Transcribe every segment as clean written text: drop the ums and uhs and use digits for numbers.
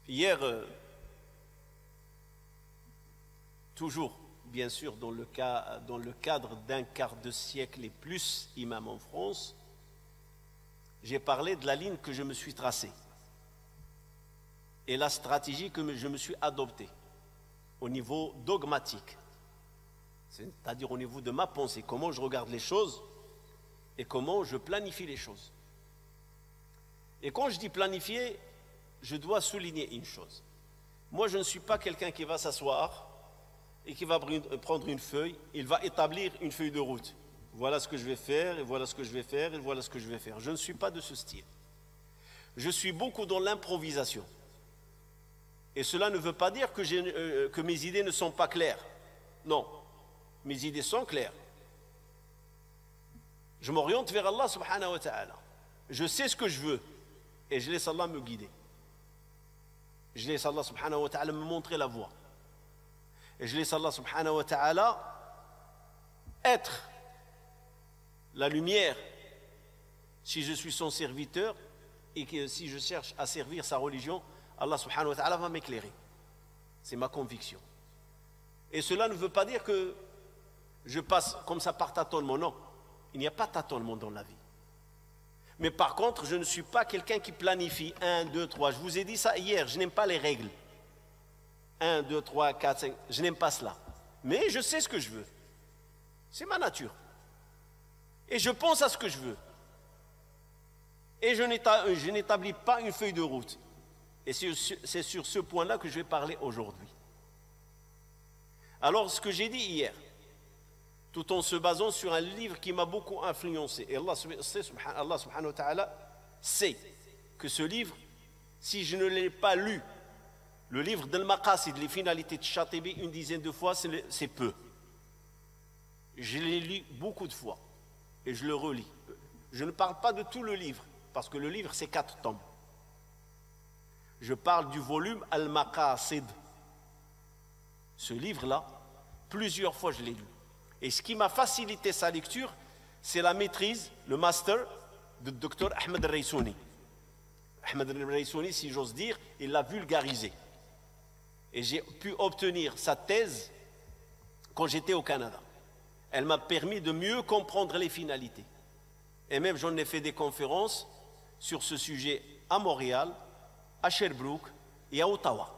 Hier, toujours, bien sûr, dans le cadre d'un quart de siècle et plus, imam en France, j'ai parlé de la ligne que je me suis tracée et la stratégie que je me suis adoptée au niveau dogmatique, c'est-à-dire au niveau de ma pensée, comment je regarde les choses et comment je planifie les choses. Et quand je dis planifier, je dois souligner une chose. Moi, je ne suis pas quelqu'un qui va s'asseoir et qui va prendre une feuille, il va établir une feuille de route. Voilà ce que je vais faire, et voilà ce que je vais faire, et voilà ce que je vais faire. Je ne suis pas de ce style. Je suis beaucoup dans l'improvisation. Et cela ne veut pas dire que mes idées ne sont pas claires. Non, mes idées sont claires. Je m'oriente vers Allah subhanahu wa ta'ala. Je sais ce que je veux et je laisse Allah me guider. Je laisse Allah subhanahu wa ta'ala me montrer la voie. Et je laisse Allah subhanahu wa ta'ala être la lumière si je suis son serviteur et que si je cherche à servir sa religion, Allah subhanahu wa ta'ala va m'éclairer. C'est ma conviction. Et cela ne veut pas dire que je passe comme ça par tâtonnement. Non, il n'y a pas de tâtonnement dans la vie. Mais par contre, je ne suis pas quelqu'un qui planifie 1, 2, 3. Je vous ai dit ça hier, je n'aime pas les règles. 1, 2, 3, 4, 5, je n'aime pas cela. Mais je sais ce que je veux. C'est ma nature. Et je pense à ce que je veux. Et je n'établis pas une feuille de route. Et c'est sur ce point-là que je vais parler aujourd'hui. Alors, ce que j'ai dit hier, tout en se basant sur un livre qui m'a beaucoup influencé. Et Allah subhanahu wa ta'ala sait que ce livre, si je ne l'ai pas lu, le livre d'Al-Maqasid, les finalités de Chatibi, une dizaine de fois, c'est peu. Je l'ai lu beaucoup de fois et je le relis. Je ne parle pas de tout le livre, parce que le livre, c'est 4 tomes. Je parle du volume Al-Maqasid. Ce livre-là, plusieurs fois je l'ai lu. Et ce qui m'a facilité sa lecture, c'est la maîtrise, le master de Dr Ahmed Raysouni. Ahmed Raysouni, si j'ose dire, il l'a vulgarisé. Et j'ai pu obtenir sa thèse quand j'étais au Canada. Elle m'a permis de mieux comprendre les finalités. Et même j'en ai fait des conférences sur ce sujet à Montréal, à Sherbrooke et à Ottawa.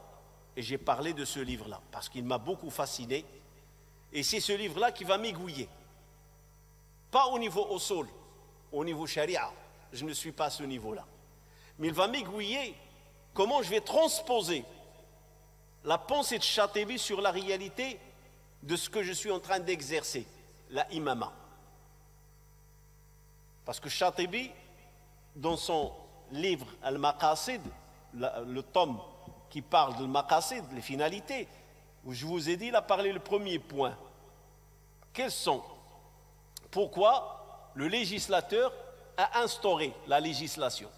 Et j'ai parlé de ce livre-là parce qu'il m'a beaucoup fasciné. Et c'est ce livre-là qui va m'aiguiller. Pas au niveau usul, au niveau sharia. Je ne suis pas à ce niveau-là. Mais il va m'aiguiller comment je vais transposer la pensée de Chatibi sur la réalité de ce que je suis en train d'exercer, la imama. Parce que Chatibi, dans son livre Al-Maqasid, le tome qui parle de Maqasid, les finalités, où je vous ai dit, il a parlé le premier point. Quels sont? Pourquoi le législateur a instauré la législation?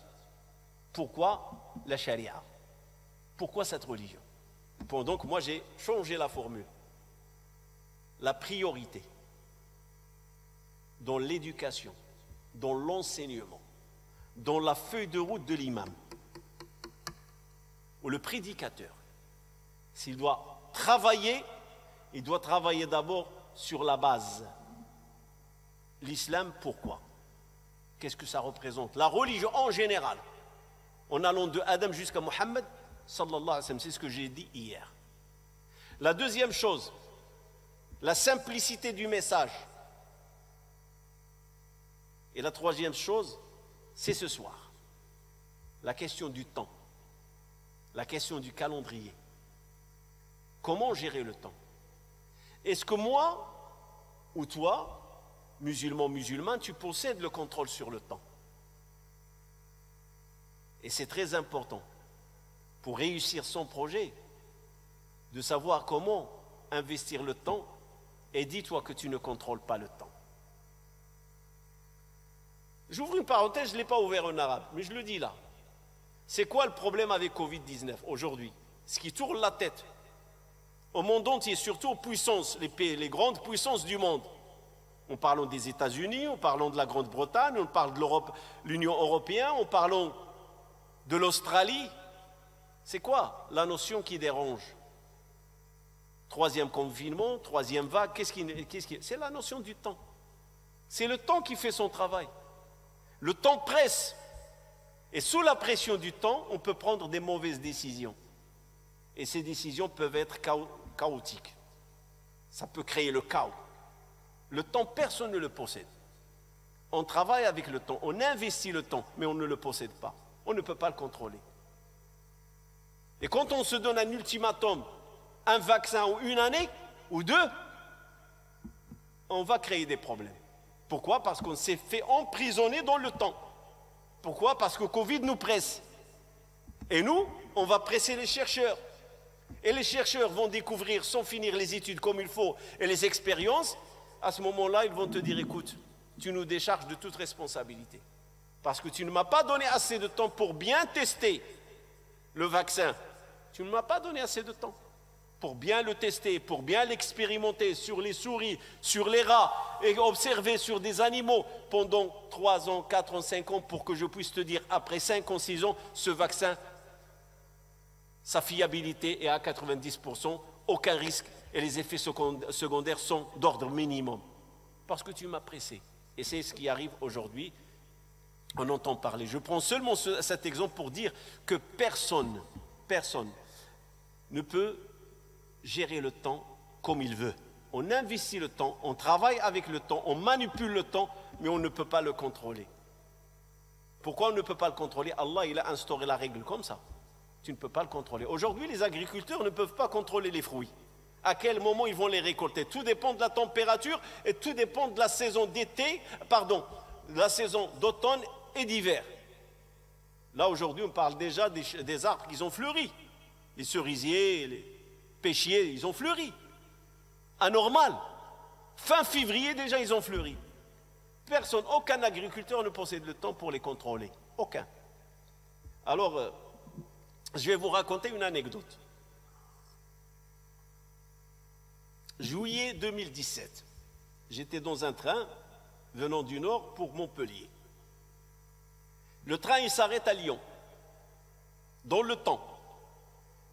Pourquoi la charia? Pourquoi cette religion? Bon, donc moi j'ai changé la formule. La priorité dans l'éducation, dans l'enseignement, dans la feuille de route de l'imam, ou le prédicateur, s'il doit travailler, il doit travailler d'abord sur la base. L'islam, pourquoi? Qu'est-ce que ça représente? La religion en général, en allant de Adam jusqu'à Mohammed, sallallahu alayhi wa sallam, c'est ce que j'ai dit hier. La deuxième chose, la simplicité du message. Et la troisième chose, c'est ce soir, la question du temps, la question du calendrier. Comment gérer le temps? Est-ce que moi ou toi, musulman, tu possèdes le contrôle sur le temps? Et c'est très important pour réussir son projet de savoir comment investir le temps. Et dis-toi que tu ne contrôles pas le temps. J'ouvre une parenthèse, je ne l'ai pas ouvert en arabe, mais je le dis là. C'est quoi le problème avec Covid-19 aujourd'hui? Ce qui tourne la tête au monde entier, surtout aux puissances, les grandes puissances du monde. On parle des États-Unis, on parle de la Grande-Bretagne, on parle de l'Union européenne, on parle de l'Australie. C'est quoi la notion qui dérange? Troisième confinement, troisième vague, c'est la notion du temps. C'est le temps qui fait son travail. Le temps presse. Et sous la pression du temps, on peut prendre des mauvaises décisions. Et ces décisions peuvent être chaotiques. Ça peut créer le chaos. Le temps, personne ne le possède. On travaille avec le temps, on investit le temps, mais on ne le possède pas. On ne peut pas le contrôler. Et quand on se donne un ultimatum, un vaccin ou une année, ou deux, on va créer des problèmes. Pourquoi? Parce qu'on s'est fait emprisonner dans le temps. Pourquoi? Parce que Covid nous presse. Et nous, on va presser les chercheurs. Et les chercheurs vont découvrir, sans finir les études comme il faut, et les expériences, à ce moment-là, ils vont te dire, écoute, tu nous décharges de toute responsabilité. Parce que tu ne m'as pas donné assez de temps pour bien tester le vaccin. Tu ne m'as pas donné assez de temps pour bien le tester, pour bien l'expérimenter sur les souris, sur les rats, et observer sur des animaux pendant 3 ans, 4 ans, 5 ans, pour que je puisse te dire, après 5 ans, 6 ans, ce vaccin, sa fiabilité est à 90%, aucun risque, et les effets secondaires sont d'ordre minimum. Parce que tu m'as pressé. Et c'est ce qui arrive aujourd'hui. On entend parler. Je prends seulement cet exemple pour dire que personne ne peut gérer le temps comme il veut. On investit le temps, on travaille avec le temps, on manipule le temps, mais on ne peut pas le contrôler. Pourquoi on ne peut pas le contrôler? Allah, il a instauré la règle comme ça. Tu ne peux pas le contrôler. Aujourd'hui, les agriculteurs ne peuvent pas contrôler les fruits. À quel moment ils vont les récolter? Tout dépend de la température et tout dépend de la saison de la saison d'automne et d'hiver. Là, aujourd'hui, on parle déjà des arbres qui ont fleuri. Les cerisiers, les pêchiers, ils ont fleuri. Anormal. Fin février, déjà, ils ont fleuri. Personne, aucun agriculteur ne possède le temps pour les contrôler. Aucun. Alors, je vais vous raconter une anecdote. Juillet 2017, j'étais dans un train venant du nord pour Montpellier. Le train, il s'arrête à Lyon, dans le temps.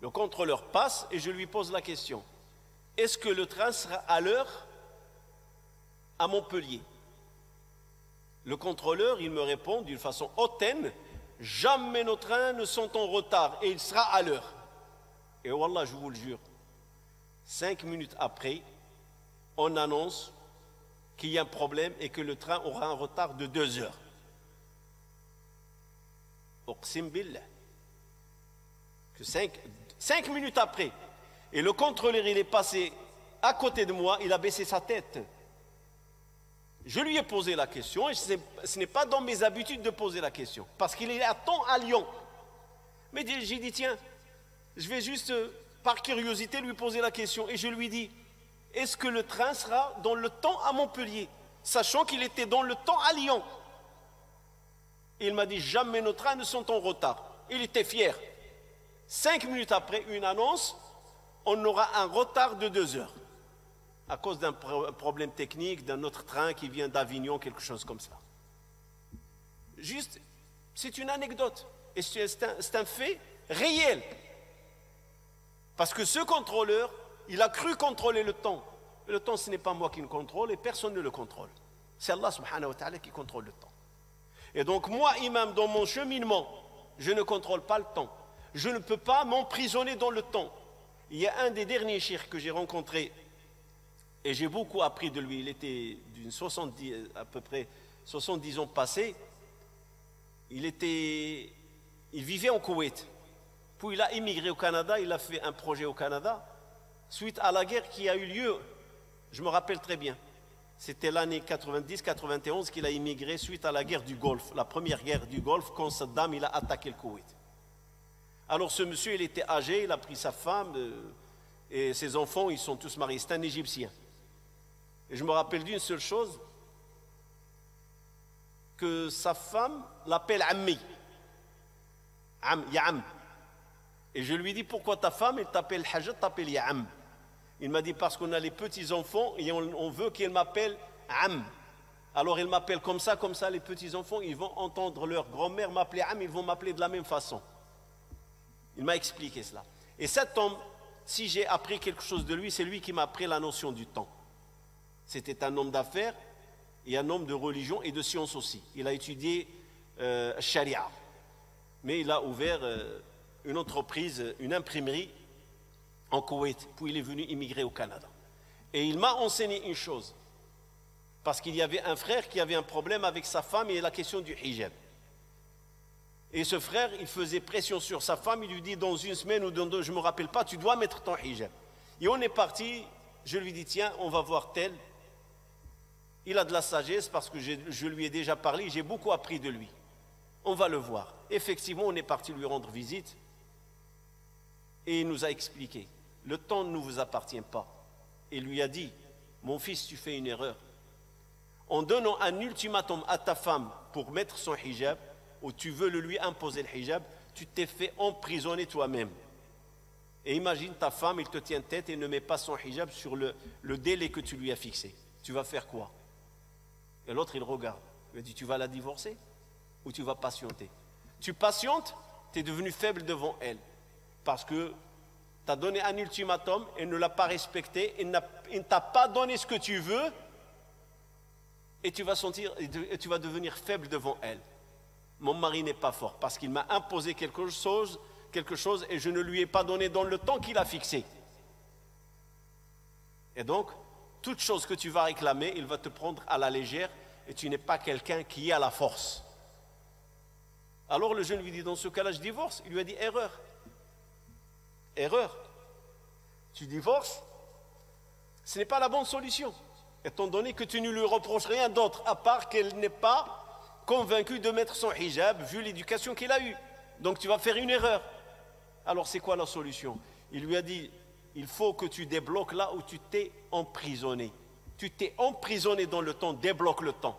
Le contrôleur passe et je lui pose la question. Est-ce que le train sera à l'heure à Montpellier? Le contrôleur, il me répond d'une façon hautaine, jamais nos trains ne sont en retard et il sera à l'heure. Et wallah, je vous le jure, 5 minutes après, on annonce qu'il y a un problème et que le train aura un retard de 2 heures. Uqsim billah. Que 5 minutes après. Et le contrôleur, il est passé à côté de moi, il a baissé sa tête. Je lui ai posé la question, et ce n'est pas dans mes habitudes de poser la question, parce qu'il est à temps à Lyon. Mais j'ai dit, tiens, je vais juste, par curiosité, lui poser la question. Et je lui dis, est-ce que le train sera dans le temps à Montpellier, sachant qu'il était dans le temps à Lyon? Et il m'a dit, jamais nos trains ne sont en retard. Il était fier. 5 minutes après une annonce, on aura un retard de 2 heures. À cause d'un problème technique, d'un autre train qui vient d'Avignon, quelque chose comme ça. Juste, c'est une anecdote. Et c'est un fait réel. Parce que ce contrôleur, il a cru contrôler le temps. Et le temps, ce n'est pas moi qui le contrôle et personne ne le contrôle. C'est Allah subhanahu wa ta'ala qui contrôle le temps. Et donc moi, imam, dans mon cheminement, je ne contrôle pas le temps. Je ne peux pas m'emprisonner dans le temps. Il y a un des derniers cheikhs que j'ai rencontré, et j'ai beaucoup appris de lui. Il était à peu près 70 ans passés. Il vivait en Koweït. Puis il a immigré au Canada, il a fait un projet au Canada, suite à la guerre qui a eu lieu, je me rappelle très bien. C'était l'année 90-91 qu'il a immigré suite à la guerre du Golfe, la première guerre du Golfe, quand Saddam il a attaqué le Koweït. Alors ce monsieur, il était âgé, il a pris sa femme et ses enfants, ils sont tous mariés. C'est un Égyptien. Et je me rappelle d'une seule chose, que sa femme l'appelle Ammi. Ya'am. Et je lui dis, pourquoi ta femme, elle t'appelle Hajjat, t'appelle Ya'am? Il m'a dit, parce qu'on a les petits-enfants et on veut qu'elle m'appelle Am. Alors elle m'appelle comme ça, les petits-enfants, ils vont entendre leur grand-mère m'appeler Am, ils vont m'appeler de la même façon. Il m'a expliqué cela. Et cet homme, si j'ai appris quelque chose de lui, c'est lui qui m'a appris la notion du temps. C'était un homme d'affaires et un homme de religion et de science aussi. Il a étudié Sharia. Mais il a ouvert une entreprise, une imprimerie en Koweït. Puis il est venu immigrer au Canada. Et il m'a enseigné une chose. Parce qu'il y avait un frère qui avait un problème avec sa femme et la question du hijab. Et ce frère, il faisait pression sur sa femme. Il lui dit dans une semaine ou dans deux, je ne me rappelle pas, tu dois mettre ton hijab. Et on est parti. Je lui dis, tiens, on va voir tel. Il a de la sagesse parce que je lui ai déjà parlé. J'ai beaucoup appris de lui. On va le voir. Effectivement, on est parti lui rendre visite. Et il nous a expliqué. Le temps ne vous appartient pas. Et il lui a dit, mon fils, tu fais une erreur. En donnant un ultimatum à ta femme pour mettre son hijab, ou tu veux lui imposer le hijab, tu t'es fait emprisonner toi-même. Et imagine ta femme, il te tient tête et ne met pas son hijab sur le délai que tu lui as fixé. Tu vas faire quoi? Et l'autre, il regarde. Il dit, tu vas la divorcer ou tu vas patienter? Tu patientes, tu es devenu faible devant elle. Parce que tu as donné un ultimatum, elle ne l'a pas respecté, elle ne t'a pas donné ce que tu veux, et tu vas devenir faible devant elle. Mon mari n'est pas fort parce qu'il m'a imposé quelque chose et je ne lui ai pas donné dans le temps qu'il a fixé. Et donc, toute chose que tu vas réclamer, il va te prendre à la légère et tu n'es pas quelqu'un qui a la force. Alors le jeune lui dit, dans ce cas-là, je divorce. Il lui a dit, erreur. Erreur. Tu divorces, ce n'est pas la bonne solution. Étant donné que tu ne lui reproches rien d'autre, à part qu'elle n'est pas convaincue de mettre son hijab, vu l'éducation qu'elle a eue. Donc tu vas faire une erreur. Alors c'est quoi la solution? Il lui a dit, il faut que tu débloques là où tu t'es emprisonné. Tu t'es emprisonné dans le temps, débloque le temps.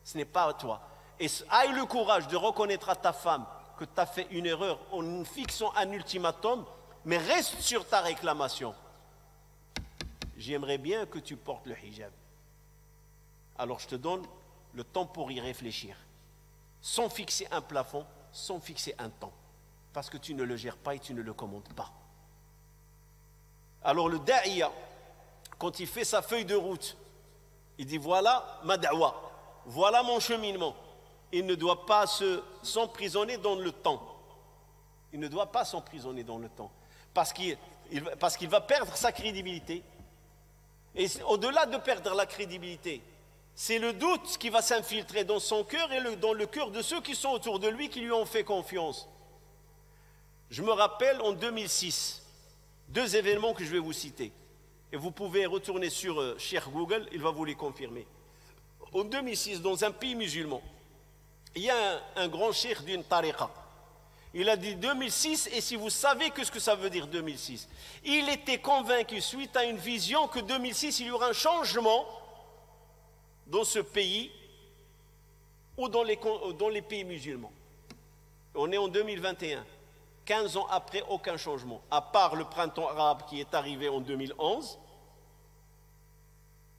Ce n'est pas à toi. Et aie le courage de reconnaître à ta femme que tu as fait une erreur en fixant un ultimatum, mais reste sur ta réclamation. J'aimerais bien que tu portes le hijab. Alors je te donne le temps pour y réfléchir. Sans fixer un plafond, sans fixer un temps. Parce que tu ne le gères pas et tu ne le commandes pas. Alors le da'iya, quand il fait sa feuille de route, il dit voilà ma da'wa, voilà mon cheminement. Il ne doit pas s'emprisonner dans le temps. Il ne doit pas s'emprisonner dans le temps. Parce qu'il va perdre sa crédibilité. Et au-delà de perdre la crédibilité, c'est le doute qui va s'infiltrer dans son cœur et dans le cœur de ceux qui sont autour de lui, qui lui ont fait confiance. Je me rappelle en 2006, 2 événements que je vais vous citer. Et vous pouvez retourner sur Cheikh Google, il va vous les confirmer. En 2006, dans un pays musulman, il y a un grand cheikh d'une tariqa. Il a dit 2006, et si vous savez ce que ça veut dire 2006, il était convaincu, suite à une vision, que 2006, il y aura un changement dans ce pays ou dans les pays musulmans. On est en 2021. 15 ans après, aucun changement. À part le printemps arabe qui est arrivé en 2011,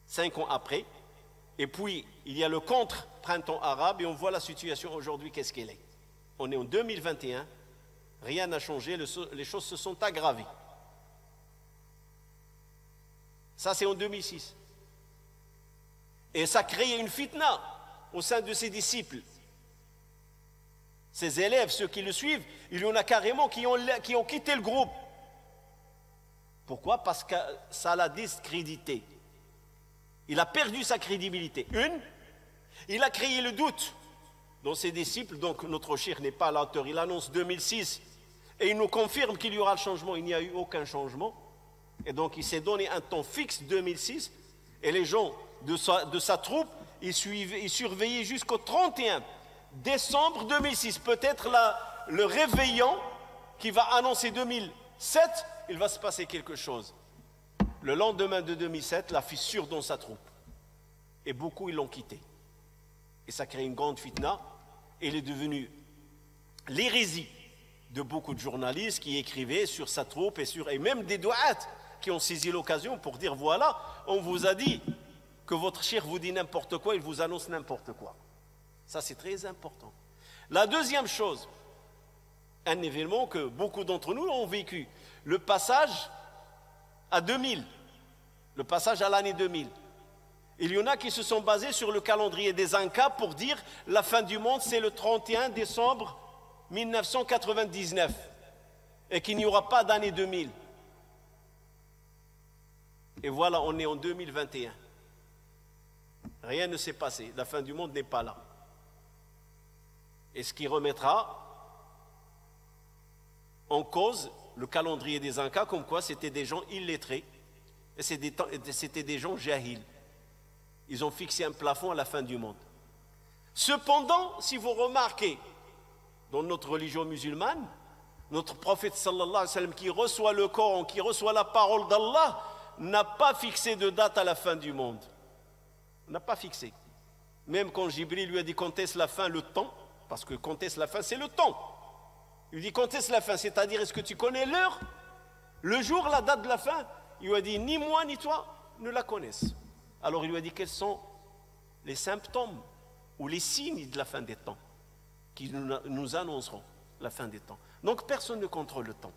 5 ans après. Et puis, il y a le contre-printemps arabe et on voit la situation aujourd'hui, qu'est-ce qu'elle est. On est en 2021, rien n'a changé, les choses se sont aggravées. Ça, c'est en 2006. Et ça a créé une fitna au sein de ses disciples. Ses élèves, ceux qui le suivent, il y en a carrément qui ont quitté le groupe. Pourquoi? Parce que ça l'a discrédité. Il a perdu sa crédibilité. Il a créé le doute dans ses disciples. Donc notre cheikh n'est pas l'auteur. Il annonce 2006 et il nous confirme qu'il y aura le changement. Il n'y a eu aucun changement. Et donc il s'est donné un temps fixe, 2006. Et les gens de sa troupe, ils surveillaient jusqu'au 31 décembre 2006. Peut-être le réveillant qui va annoncer 2007, il va se passer quelque chose. Le lendemain de 2007, la fissure dans sa troupe. Et beaucoup, ils l'ont quitté. Et ça crée une grande fitna. Et il est devenu l'hérésie de beaucoup de journalistes qui écrivaient sur sa troupe et même des douat qui ont saisi l'occasion pour dire voilà, on vous a dit que votre cheikh vous dit n'importe quoi, il vous annonce n'importe quoi. Ça, c'est très important. La deuxième chose, Un événement que beaucoup d'entre nous ont vécu. Le passage à 2000, le passage à l'année 2000. Il y en a qui se sont basés sur le calendrier des Incas pour dire la fin du monde, c'est le 31 décembre 1999 et qu'il n'y aura pas d'année 2000. Et voilà, on est en 2021. Rien ne s'est passé, la fin du monde n'est pas là. Et ce qui remettra en cause le calendrier des Incas, comme quoi c'était des gens illettrés, et c'était des gens jahiles. Ils ont fixé un plafond à la fin du monde. Cependant, si vous remarquez, dans notre religion musulmane, notre prophète sallallahu alayhi wa sallam qui reçoit le Coran, qui reçoit la parole d'Allah, n'a pas fixé de date à la fin du monde. N'a pas fixé. Même quand Jibril lui a dit quand est-ce la fin, le temps, parce que quand est-ce la fin, c'est le temps. Il lui dit quand est-ce la fin, c'est-à-dire est-ce que tu connais l'heure, le jour, la date de la fin? Il lui a dit ni moi ni toi ne la connaissent. Alors il lui a dit quels sont les symptômes ou les signes de la fin des temps qui nous annonceront la fin des temps. Donc personne ne contrôle le temps.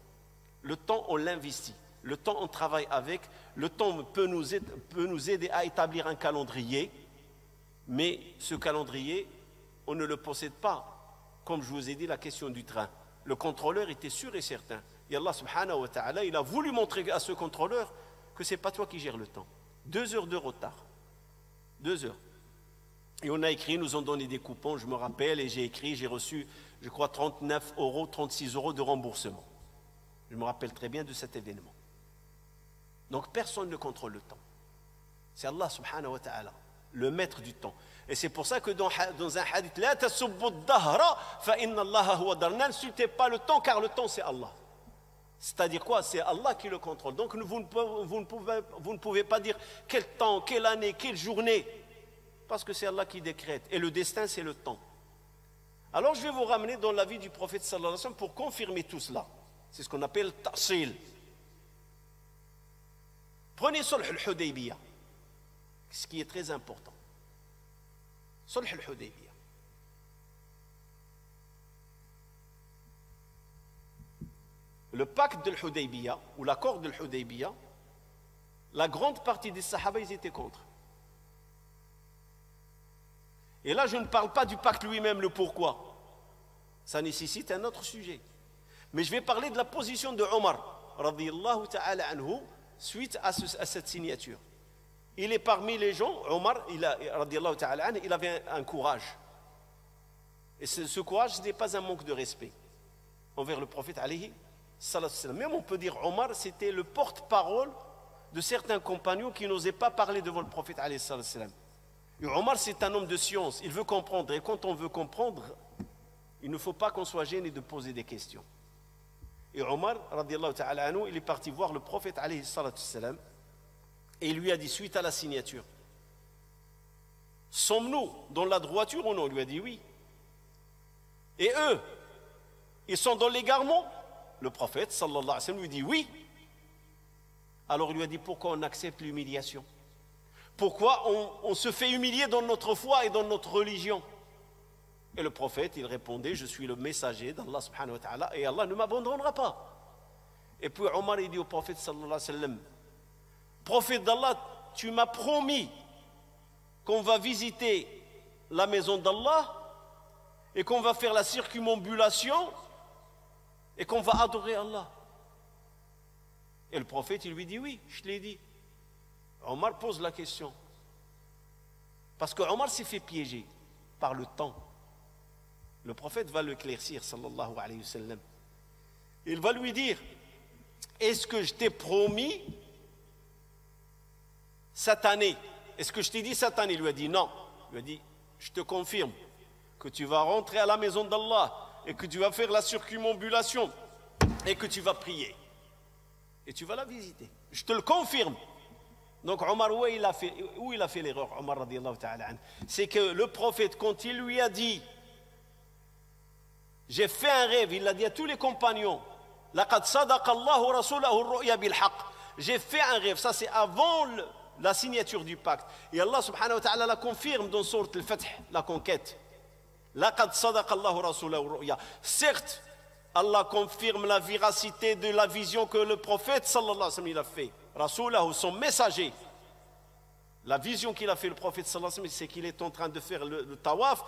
Le temps, on l'investit. Le temps, on travaille avec. Le temps peut nous aider à établir un calendrier. Mais ce calendrier, on ne le possède pas. Comme je vous ai dit, la question du train. Le contrôleur était sûr et certain. Et Allah subhanahu wa ta'ala, il a voulu montrer à ce contrôleur que ce n'est pas toi qui gères le temps. 2 heures de retard. 2 heures. Et on a écrit, nous ont donné des coupons, je me rappelle, et j'ai écrit, j'ai reçu, je crois, 39 euros, 36 euros de remboursement. Je me rappelle très bien de cet événement. Donc personne ne contrôle le temps. C'est Allah subhanahu wa ta'ala, le maître du temps. Et c'est pour ça que dans un hadith, la tasubbu ad-dahra fa inna Allah huwa dar. N'insultez pas le temps, car le temps c'est Allah. C'est-à-dire quoi? C'est Allah qui le contrôle. Donc vous ne pouvez pas dire quel temps, quelle année, quelle journée, parce que c'est Allah qui décrète. Et le destin, c'est le temps. Alors je vais vous ramener dans la vie du prophète sallallahu alayhi wa sallam pour confirmer tout cela. C'est ce qu'on appelle ta'sil. Prenez Sulh al-Hudaybiyah, ce qui est très important. Sulh al-Hudaybiyah. Le pacte de l'Hudaybiyah, ou l'accord de l'Hudaybiyah, la grande partie des Sahaba, ils étaient contre. Et là, je ne parle pas du pacte lui-même, le pourquoi. Ça nécessite un autre sujet. Mais je vais parler de la position de Omar, radiyallahu ta'ala anhu, suite à cette signature. Il est parmi les gens, Omar, radiyallahu ta'ala anhu, il avait un courage. Et ce courage, ce n'est pas un manque de respect envers le prophète, alayhi. Même on peut dire Omar, c'était le porte-parole de certains compagnons qui n'osaient pas parler devant le prophète. Et Omar, c'est un homme de science, il veut comprendre. Et quand on veut comprendre, il ne faut pas qu'on soit gêné de poser des questions. Et Omar, radiallahu ta'ala anhu, il est parti voir le prophète et il lui a dit, suite à la signature, sommes-nous dans la droiture ou non? Il lui a dit oui. Et eux, ils sont dans l'égarement? Le prophète sallallahu alayhi wa sallam lui dit oui. Alors il lui a dit pourquoi on accepte l'humiliation? Pourquoi on se fait humilier dans notre foi et dans notre religion? Et le prophète il répondait je suis le messager d'Allah subhanahu wa ta'ala et Allah ne m'abandonnera pas. Et puis Omar il dit au prophète sallallahu alayhi wa sallam, prophète d'Allah, tu m'as promis qu'on va visiter la maison d'Allah et qu'on va faire la circumambulation et qu'on va adorer Allah. Et le prophète, il lui dit oui, je l'ai dit. Omar pose la question. Parce que Omar s'est fait piéger par le temps. Le prophète va l'éclaircir, sallallahu alayhi wa sallam. Il va lui dire, est-ce que je t'ai promis cette année? Est-ce que je t'ai dit cette année? Il lui a dit non. Il lui a dit, je te confirme que tu vas rentrer à la maison d'Allah et que tu vas faire la circumambulation et que tu vas prier et tu vas la visiter. Je te le confirme. Donc Omar, où il a fait l'erreur, Omar radiyallahu ta'ala anhu, c'est que le prophète, quand il lui a dit j'ai fait un rêve, il l'a dit à tous les compagnons, laqad sadaqa Allahu rasulahu ar-ru'ya bil haqq, j'ai fait un rêve, ça c'est avant la signature du pacte, et Allah subhanahu wa ta'ala la confirme dans sourate al-Fath, la conquête. Laqad sadaqa Allahu rasulahu ar-ru'ya. Certes, Allah confirme la véracité de la vision que le prophète sallallahu alayhi wa sallam il a fait. Rasulahu, son messager. La vision qu'il a fait le prophète sallallahu alayhi wa sallam, c'est qu'il est en train de faire le tawaf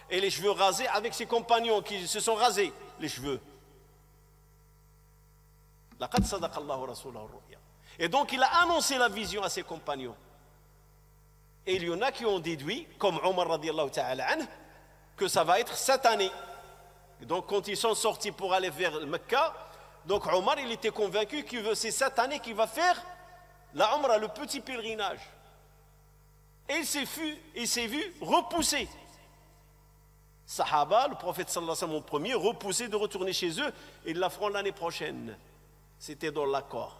et les cheveux rasés avec ses compagnons qui se sont rasés les cheveux. Laqad sadaqa Allahu rasulahu ar-ru'ya. Et donc il a annoncé la vision à ses compagnons. Et il y en a qui ont déduit, comme Omar radiyallahu ta'ala anhu, que ça va être cette année. Et donc quand ils sont sortis pour aller vers Mecca, donc Omar il était convaincu que c'est cette année qu'il va faire la Umrah, le petit pèlerinage. Et il s'est vu repousser. Sahaba, le prophète sallallahu alayhi wa sallam en premier, repoussé de retourner chez eux, et ils la feront l'année prochaine. C'était dans l'accord.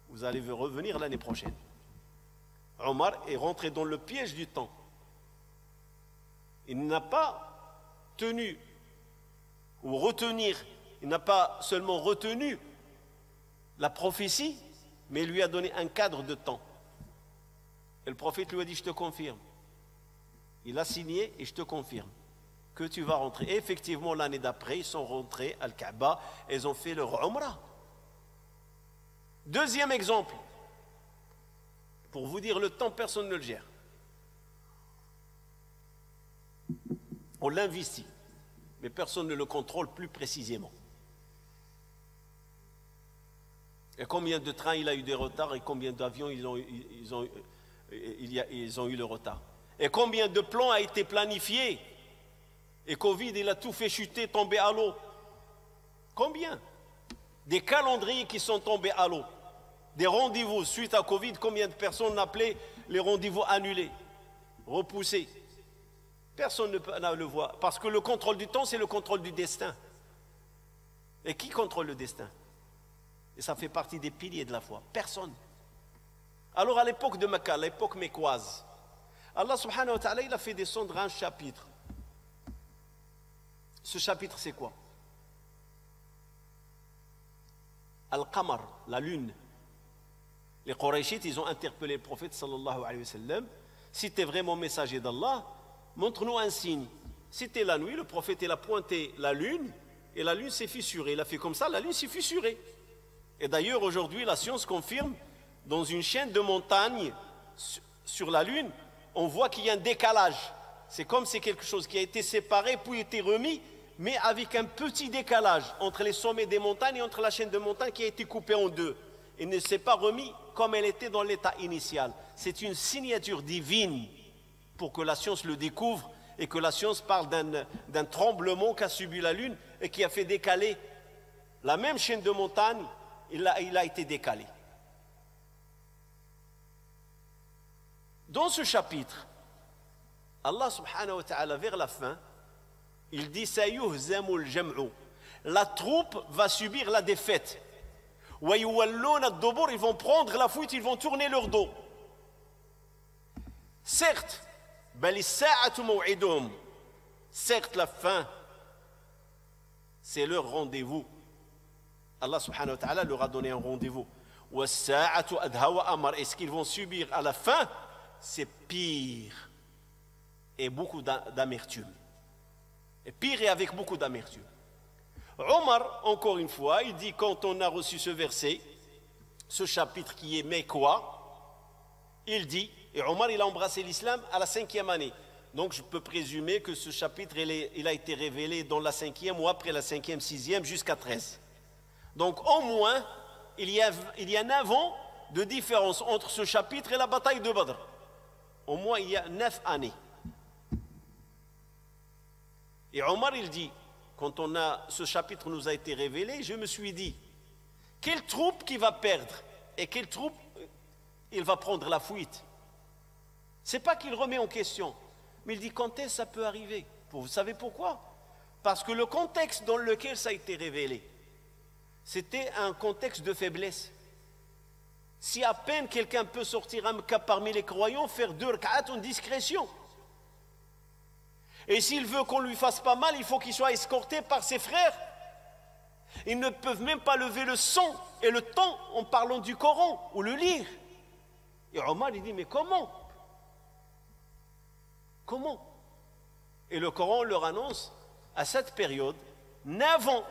Vous allez revenir l'année prochaine. Omar est rentré dans le piège du temps. Il n'a pas tenu ou retenir, il n'a pas seulement retenu la prophétie, mais il lui a donné un cadre de temps. Et le prophète lui a dit, je te confirme. Il a signé et je te confirme que tu vas rentrer. Et effectivement, l'année d'après, ils sont rentrés à Al-Kaaba et ils ont fait leur Umrah. Deuxième exemple, pour vous dire le temps, personne ne le gère. On l'investit, mais personne ne le contrôle plus précisément. Et combien de trains il a eu des retards et combien d'avions ils ont eu le retard. Et combien de plans a été planifié et Covid, il a tout fait chuter, tomber à l'eau. Combien? Des calendriers qui sont tombés à l'eau. Des rendez-vous suite à Covid, combien de personnes appelaient les rendez-vous annulés, repoussés? Personne ne le voit. Parce que le contrôle du temps, c'est le contrôle du destin. Et qui contrôle le destin? Et ça fait partie des piliers de la foi. Personne. Alors à l'époque de Mecca, l'époque mécoise, Allah subhanahu wa ta'ala, il a fait descendre un chapitre. Ce chapitre, c'est quoi? Al-Qamar, la lune. Les Qurayshites, ils ont interpellé le prophète sallallahu alayhi wa sallam. Si tu es vraiment messager d'Allah, montre-nous un signe. C'était la nuit, le prophète il a pointé la lune et la lune s'est fissurée. Il a fait comme ça, la lune s'est fissurée. Et d'ailleurs, aujourd'hui, la science confirme, dans une chaîne de montagnes sur la lune, on voit qu'il y a un décalage. C'est comme si quelque chose qui a été séparé puis été remis, mais avec un petit décalage entre les sommets des montagnes et entre la chaîne de montagnes qui a été coupée en deux. Il ne s'est pas remis comme elle était dans l'état initial. C'est une signature divine pour que la science le découvre et que la science parle d'un tremblement qu'a subi la lune et qui a fait décaler la même chaîne de montagnes. Il a été décalé. Dans ce chapitre, Allah subhanahu wa ta'ala, vers la fin, il dit Sayuhzamul jam'u. La troupe va subir la défaite. Wa yuwalluna ad-dubur, ils vont prendre la fuite, ils vont tourner leur dos. Certes, bal as-sa'atu maw'iduhum. Certes, la fin, c'est leur rendez-vous. Allah subhanahu wa ta'ala leur a donné un rendez-vous. Wa as-sa'atu adha wa amar. Et ce qu'ils vont subir à la fin, c'est pire et beaucoup d'amertume. Et pire et avec beaucoup d'amertume. Omar, encore une fois, il dit quand on a reçu ce verset, ce chapitre qui est mécois, il dit, et Omar il a embrassé l'islam à la 5e année. Donc je peux présumer que ce chapitre il a été révélé dans la 5e ou après la 5e, 6e jusqu'à 13. Donc au moins, il y a 9 ans de différence entre ce chapitre et la bataille de Badr. Au moins il y a 9 années. Et Omar il dit, quand ce chapitre nous a été révélé, je me suis dit, quelle troupe qui va perdre et quelle troupe il va prendre la fuite? C'est pas qu'il remet en question, mais il dit quand est-ce que ça peut arriver? Vous savez pourquoi? Parce que le contexte dans lequel ça a été révélé, c'était un contexte de faiblesse. Si à peine quelqu'un peut sortir un cas parmi les croyants, faire 2 rak'at en discrétion. Et s'il veut qu'on lui fasse pas mal, il faut qu'il soit escorté par ses frères. Ils ne peuvent même pas lever le son et le temps en parlant du Coran ou le lire. Et Omar il dit mais comment? Comment? Et le Coran leur annonce à cette période, 9 ans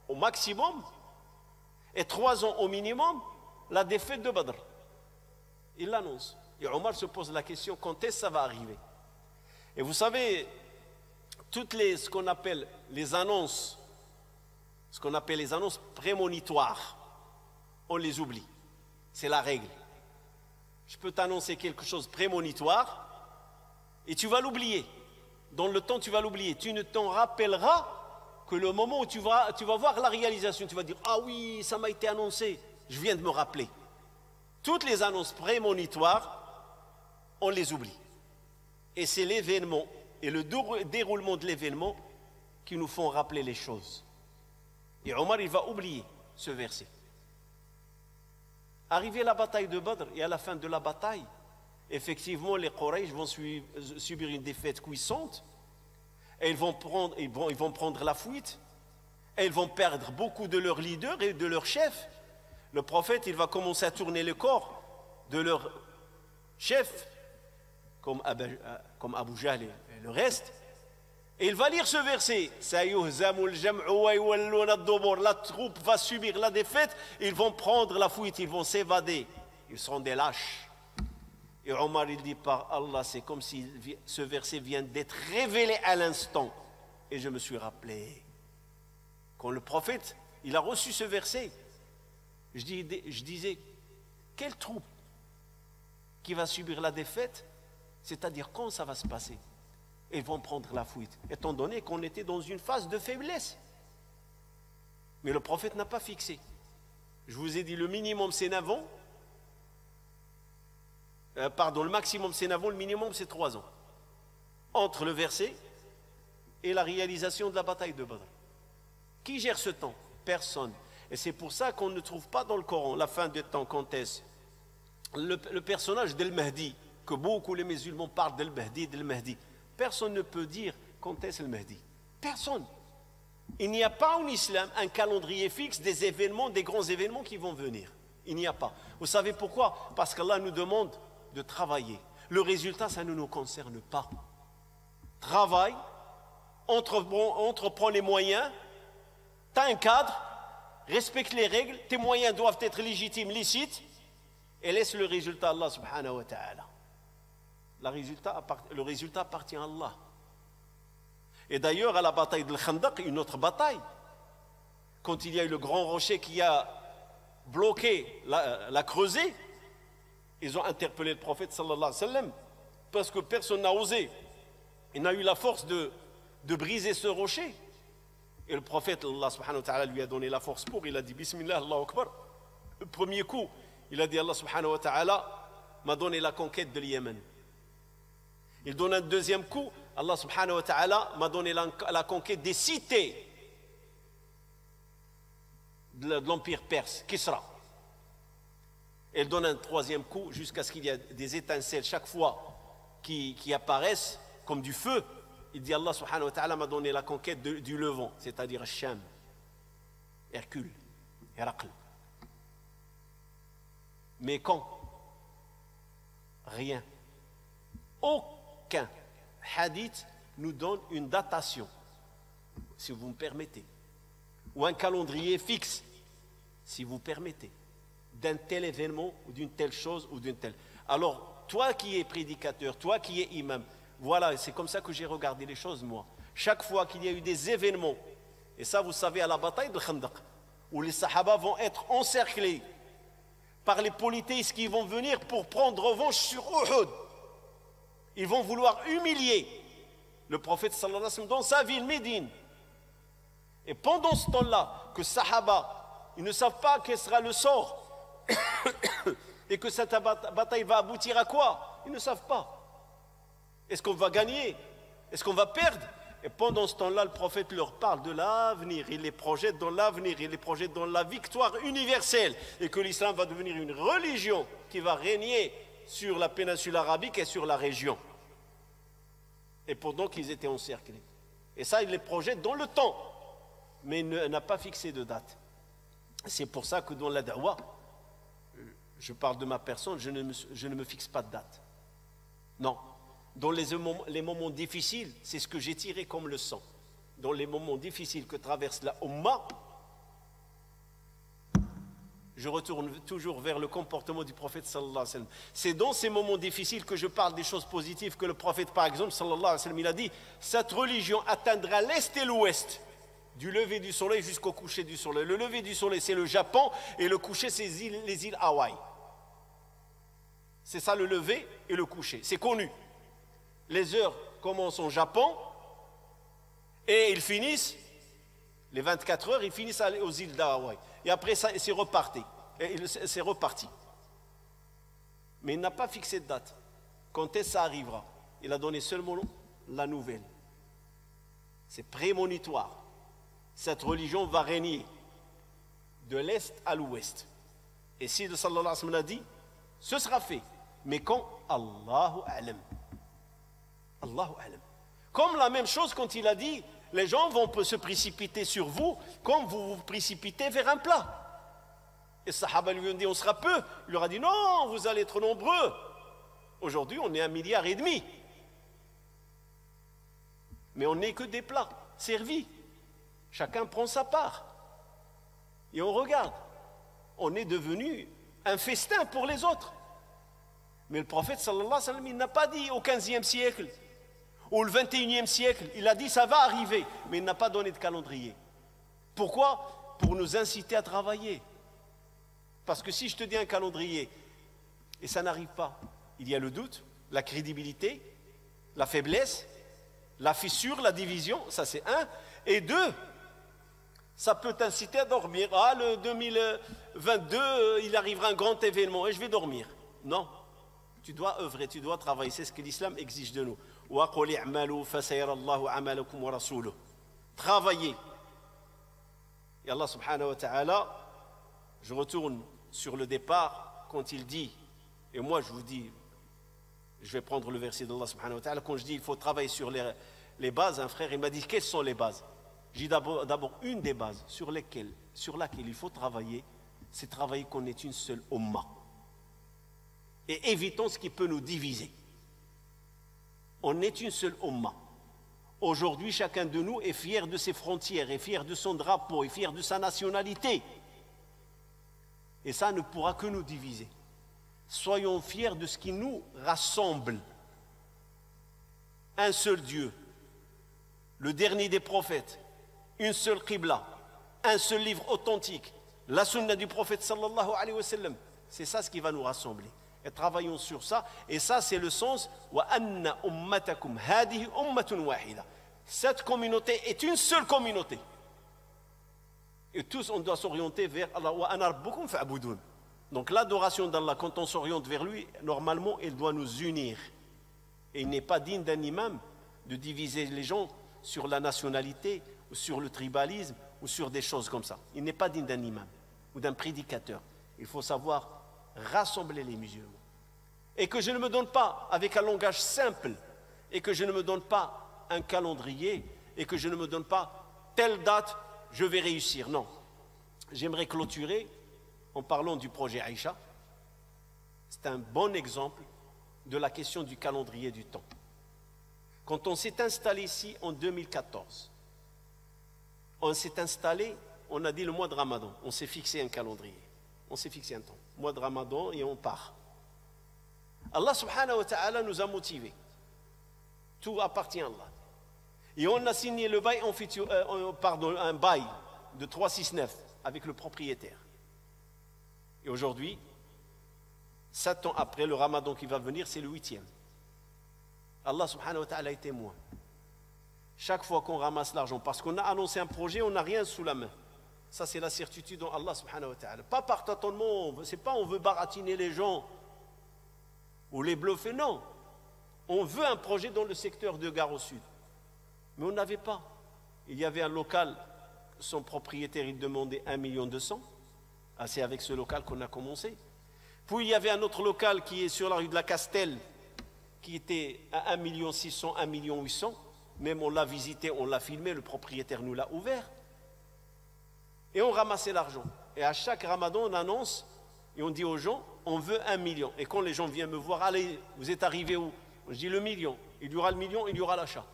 au maximum et 3 ans au minimum la défaite de Badr. Il l'annonce. Et Omar se pose la question, quand est-ce que ça va arriver? Et vous savez, ce qu'on appelle les annonces, prémonitoires, on les oublie. C'est la règle. Je peux t'annoncer quelque chose prémonitoire et tu vas l'oublier. Dans le temps, tu vas l'oublier. Tu ne t'en rappelleras que le moment où tu vas voir la réalisation. Tu vas dire, ah oui, ça m'a été annoncé. Je viens de me rappeler. Toutes les annonces prémonitoires, on les oublie. Et c'est l'événement et le déroulement de l'événement qui nous font rappeler les choses. Et Omar, il va oublier ce verset. Arrivé à la bataille de Badr, et à la fin de la bataille, effectivement, les Quraysh vont subir une défaite cuisante, et ils vont prendre la fuite, et ils vont perdre beaucoup de leurs leaders et de leurs chefs. Le prophète, il va commencer à tourner le corps de leurs chefs, comme Abu Jahl et le reste, et il va lire ce verset. La troupe va subir la défaite, ils vont prendre la fuite, ils vont s'évader, ils seront des lâches. Et Omar, il dit, par Allah, c'est comme si ce verset vient d'être révélé à l'instant. Et je me suis rappelé, quand le prophète, il a reçu ce verset, je disais, quelle troupe qui va subir la défaite? C'est-à-dire, quand ça va se passer? Ils vont prendre la fuite, étant donné qu'on était dans une phase de faiblesse. Mais le prophète n'a pas fixé. Je vous ai dit, le minimum c'est 9 ans. Le maximum c'est 9 ans, le minimum c'est 3 ans. Entre le verset et la réalisation de la bataille de Badr. Qui gère ce temps? Personne. Et c'est pour ça qu'on ne trouve pas dans le Coran la fin des temps, quand est-ce. Le personnage d'Al-Mahdi, que beaucoup les musulmans parlent d'Al-Mahdi. Personne ne peut dire quand est-ce le Mahdi. Personne. Il n'y a pas en islam un calendrier fixe des événements, des grands événements qui vont venir. Il n'y a pas. Vous savez pourquoi? Parce qu'Allah nous demande de travailler. Le résultat, ça ne nous concerne pas. Travaille, entreprends les moyens, tu as un cadre, respecte les règles, tes moyens doivent être légitimes, licites, et laisse le résultat à Allah subhanahu wa ta'ala. Le résultat appartient à Allah. Et d'ailleurs, à la bataille de Khandaq, une autre bataille, quand il y a eu le grand rocher qui a bloqué la creusée, ils ont interpellé le prophète sallallahu alayhi wa sallam, parce que personne n'a osé. Il n'a eu la force de briser ce rocher. Et le prophète, Allah subhanahu wa ta'ala, lui a donné la force pour. Il a dit Bismillah, Allahu Akbar. Le premier coup, il a dit Allah subhanahu wa ta'ala m'a donné la conquête de l'Yémen. Il donne un deuxième coup, Allah subhanahu wa ta'ala m'a donné la conquête des cités de l'empire perse, Kisra. Et il donne un troisième coup jusqu'à ce qu'il y ait des étincelles chaque fois qui apparaissent comme du feu. Il dit Allah subhanahu wa ta'ala m'a donné la conquête du Levant, c'est-à-dire Sham, Hercule, Héraclès. Mais quand? Rien. Aucun hadith nous donne une datation, si vous me permettez, ou un calendrier fixe, si vous permettez, d'un tel événement ou d'une telle chose ou d'une telle. Alors, toi qui es prédicateur, toi qui es imam, voilà, c'est comme ça que j'ai regardé les choses, moi. Chaque fois qu'il y a eu des événements, et ça vous savez à la bataille de Khandaq, où les Sahaba vont être encerclés par les polythéistes qui vont venir pour prendre revanche sur Uhud. Ils vont vouloir humilier le prophète sallallahu alayhi wa sallam dans sa ville, Médine. Et pendant ce temps-là, que Sahaba, ils ne savent pas quel sera le sort et que cette bataille va aboutir à quoi? Ils ne savent pas. Est-ce qu'on va gagner? Est-ce qu'on va perdre? Et pendant ce temps-là, le prophète leur parle de l'avenir. Il les projette dans l'avenir. Il les projette dans la victoire universelle. Et que l'islam va devenir une religion qui va régner sur la péninsule arabique et sur la région. Et pendant qu'ils étaient encerclés. Et ça, il les projette dans le temps. Mais il n'a pas fixé de date. C'est pour ça que dans la da'wah, je parle de ma personne, je ne me fixe pas de date. Non. Dans les moments difficiles, c'est ce que j'ai tiré comme leçon. Dans les moments difficiles que traverse la Ummah, je retourne toujours vers le comportement du prophète sallallahu alayhi wa sallam. C'est dans ces moments difficiles que je parle des choses positives que le prophète, par exemple, sallallahu alayhi wa sallam, il a dit, cette religion atteindra l'est et l'ouest, du lever du soleil jusqu'au coucher du soleil. Le lever du soleil, c'est le Japon, et le coucher, c'est les îles Hawaï. C'est ça le lever et le coucher, c'est connu. Les heures commencent au Japon, et ils finissent, les 24 heures, ils finissent aux îles d'Hawaï. Et après, c'est reparti. C'est reparti. Mais il n'a pas fixé de date. Quand est-ce que ça arrivera? Il a donné seulement la nouvelle. C'est prémonitoire. Cette religion va régner de l'est à l'ouest. Et si le sallallahu alayhi wa sallam a dit, ce sera fait. Mais quand? Allahu a'lam. Allahu a'lam. Comme la même chose quand il a dit, les gens vont se précipiter sur vous comme vous vous précipitez vers un plat. Et les Sahaba lui ont dit, on sera peu. Il leur a dit, non, vous allez être nombreux. Aujourd'hui, on est 1,5 milliard. Mais on n'est que des plats servis. Chacun prend sa part. Et on regarde. On est devenu un festin pour les autres. Mais le prophète, sallallahu alayhi wa sallam, il n'a pas dit au 15e siècle ou le 21e siècle, il a dit ça va arriver, mais il n'a pas donné de calendrier. Pourquoi? Pour nous inciter à travailler. Parce que si je te dis un calendrier et ça n'arrive pas, il y a le doute, la crédibilité, la faiblesse, la fissure, la division, ça c'est un. Et deux, ça peut t'inciter à dormir. Ah, le 2022, il arrivera un grand événement et je vais dormir. Non, tu dois œuvrer, tu dois travailler. C'est ce que l'islam exige de nous. Travailler. Et Allah subhanahu wa ta'ala, je retourne sur le départ quand il dit, et moi je vous dis, je vais prendre le verset d'Allah subhanahu wa ta'ala, quand je dis il faut travailler sur les bases, un frère il m'a dit quelles sont les bases? J'ai dit d'abord une des bases sur laquelle il faut travailler, c'est travailler qu'on est une seule ummah. Et évitons ce qui peut nous diviser. On est une seule ummah. Aujourd'hui, chacun de nous est fier de ses frontières, est fier de son drapeau, est fier de sa nationalité. Et ça ne pourra que nous diviser. Soyons fiers de ce qui nous rassemble. Un seul Dieu, le dernier des prophètes, une seule qibla, un seul livre authentique, la sunna du prophète sallallahu alayhi wa sallam. C'est ça ce qui va nous rassembler. Et travaillons sur ça. Et ça, c'est le sens wa anna ummatakum hadihi ummatun wahida. Cette communauté est une seule communauté. Et tous, on doit s'orienter vers Allah. Wa ana rabbukum fa'budun. Donc l'adoration d'Allah, quand on s'oriente vers lui, normalement, elle doit nous unir. Et il n'est pas digne d'un imam de diviser les gens sur la nationalité, ou sur le tribalisme, ou sur des choses comme ça. Il n'est pas digne d'un imam ou d'un prédicateur. Il faut savoir rassembler les musulmans. Et que je ne me donne pas avec un langage simple, et que je ne me donne pas un calendrier, et que je ne me donne pas telle date, je vais réussir. Non. J'aimerais clôturer en parlant du projet Aïcha. C'est un bon exemple de la question du calendrier du temps. Quand on s'est installé ici en 2014, on s'est installé, on a dit le mois de Ramadan, on s'est fixé un calendrier, on s'est fixé un temps, mois de Ramadan et on part. Allah subhanahu wa ta'ala nous a motivés. Tout appartient à Allah. Et on a signé le bail, un bail de 369 avec le propriétaire. Et aujourd'hui, 7 ans après le Ramadan qui va venir, c'est le 8e. Allah subhanahu wa ta'ala est témoin. Chaque fois qu'on ramasse l'argent, parce qu'on a annoncé un projet, on n'a rien sous la main. Ça, c'est la certitude en Allah subhanahu wa ta'ala. Pas par tâtonnement, c'est pas on veut baratiner les gens ou les bluffer, non. On veut un projet dans le secteur de Gare au Sud. Mais on n'avait pas. Il y avait un local, son propriétaire, il demandait 1,2 million. Ah, c'est avec ce local qu'on a commencé. Puis il y avait un autre local qui est sur la rue de la Castelle, qui était à 1,6 million, 1,8 million. Même on l'a visité, on l'a filmé, le propriétaire nous l'a ouvert. Et on ramassait l'argent. Et à chaque Ramadan, on annonce et on dit aux gens, on veut 1 million. Et quand les gens viennent me voir, allez, vous êtes arrivés où? Je dis le million. Il y aura le million, il y aura l'achat.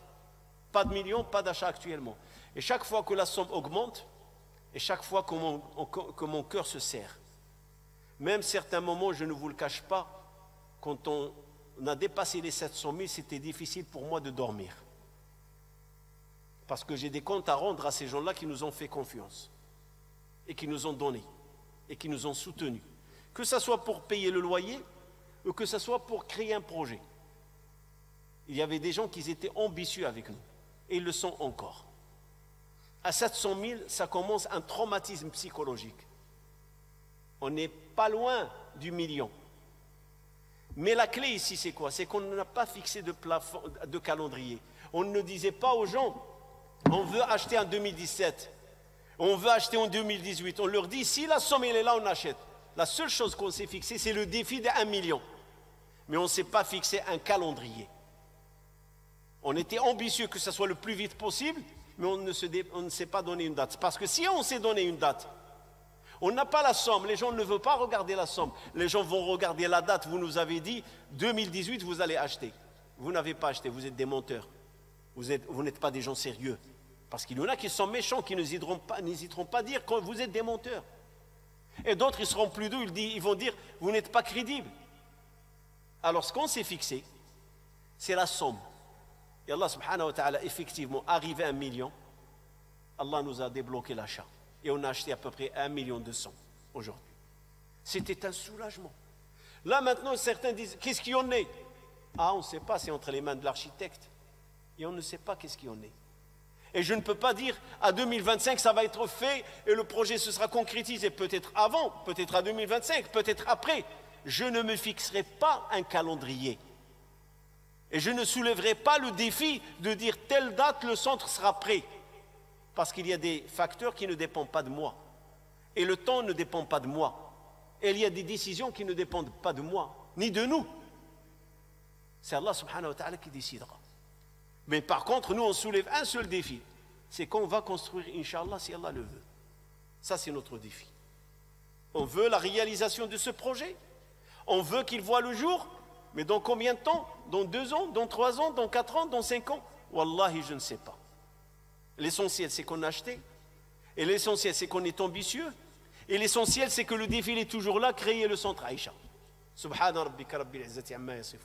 Pas de million, pas d'achat actuellement. Et chaque fois que la somme augmente, et chaque fois que mon cœur se serre, Même certains moments, je ne vous le cache pas, quand on a dépassé les 700 000, c'était difficile pour moi de dormir. Parce que j'ai des comptes à rendre à ces gens-là qui nous ont fait confiance et qui nous ont donné et qui nous ont soutenus. Que ce soit pour payer le loyer ou que ce soit pour créer un projet. Il y avait des gens qui étaient ambitieux avec nous et ils le sont encore. À 700 000, ça commence un traumatisme psychologique. On n'est pas loin du million. Mais la clé ici, c'est quoi? C'est qu'on n'a pas fixé de plafond, de calendrier. On ne disait pas aux gens, on veut acheter en 2017, on veut acheter en 2018. On leur dit, si la somme elle est là, on achète. La seule chose qu'on s'est fixé, c'est le défi d'1 million. Mais on ne s'est pas fixé un calendrier. On était ambitieux que ce soit le plus vite possible, mais on ne s'est pas donné une date. Parce que si on s'est donné une date, on n'a pas la somme, les gens ne veulent pas regarder la somme. Les gens vont regarder la date, vous nous avez dit, 2018, vous allez acheter. Vous n'avez pas acheté, vous êtes des menteurs. Vous n'êtes pas des gens sérieux. Parce qu'il y en a qui sont méchants, qui n'hésiteront pas à dire que vous êtes des menteurs. Et d'autres, ils seront plus doux, ils vont dire, vous n'êtes pas crédibles. Alors, ce qu'on s'est fixé, c'est la somme. Et Allah subhanahu wa ta'ala, effectivement, arrivé à 1 million, Allah nous a débloqué l'achat. Et on a acheté à peu près 1,2 million aujourd'hui. C'était un soulagement. Là, maintenant, certains disent, qu'est-ce qui en est? Ah, on ne sait pas, c'est entre les mains de l'architecte. Et on ne sait pas qu'est-ce qui en est. Et je ne peux pas dire, à 2025, ça va être fait et le projet se sera concrétisé. Peut-être avant, peut-être à 2025, peut-être après. Je ne me fixerai pas un calendrier. Et je ne soulèverai pas le défi de dire, telle date, le centre sera prêt. Parce qu'il y a des facteurs qui ne dépendent pas de moi. Et le temps ne dépend pas de moi. Et il y a des décisions qui ne dépendent pas de moi, ni de nous. C'est Allah subhanahu wa ta'ala qui décidera. Mais par contre, nous, on soulève un seul défi. C'est qu'on va construire, Inch'Allah, si Allah le veut. Ça, c'est notre défi. On veut la réalisation de ce projet. On veut qu'il voit le jour. Mais dans combien de temps? Dans 2 ans? Dans 3 ans? Dans 4 ans? Dans 5 ans? Wallahi, je ne sais pas. L'essentiel, c'est qu'on a acheté. Et l'essentiel, c'est qu'on est ambitieux. Et l'essentiel, c'est que le défi est toujours là, créer le centre Aïcha. Subhana rabbika rabbil izzati amma yasifun.